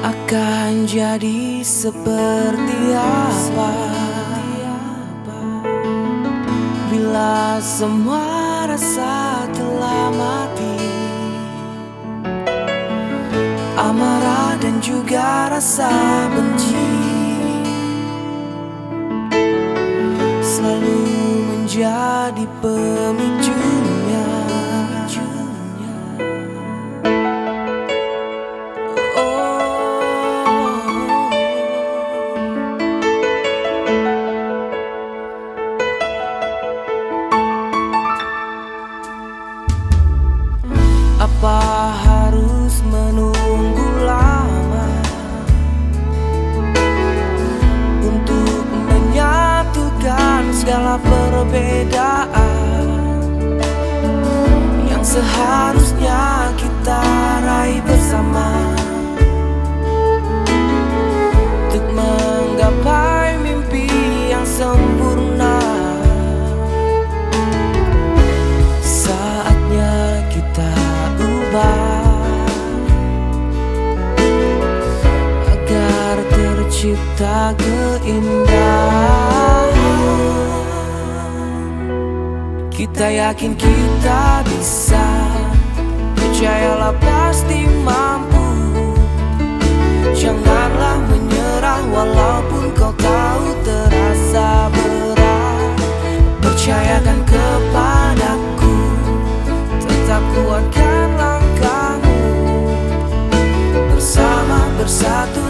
akan jadi seperti apa bila semua rasa telah mati. Amarah dan juga rasa benci selalu menjadi pemicunya. Apa harus menunggu lama untuk menyatukan segala perbedaan yang seharusnya kita raih bersama untuk menggapai mimpi yang sempurna? Saatnya kita agar tercipta keindahan. Kita yakin kita bisa, percayalah pasti mampu. Janganlah menyerah walaupun kau tahu terasa berat. Percayakan kepadaku, tetap kuatkan langkahmu. Bersama bersatu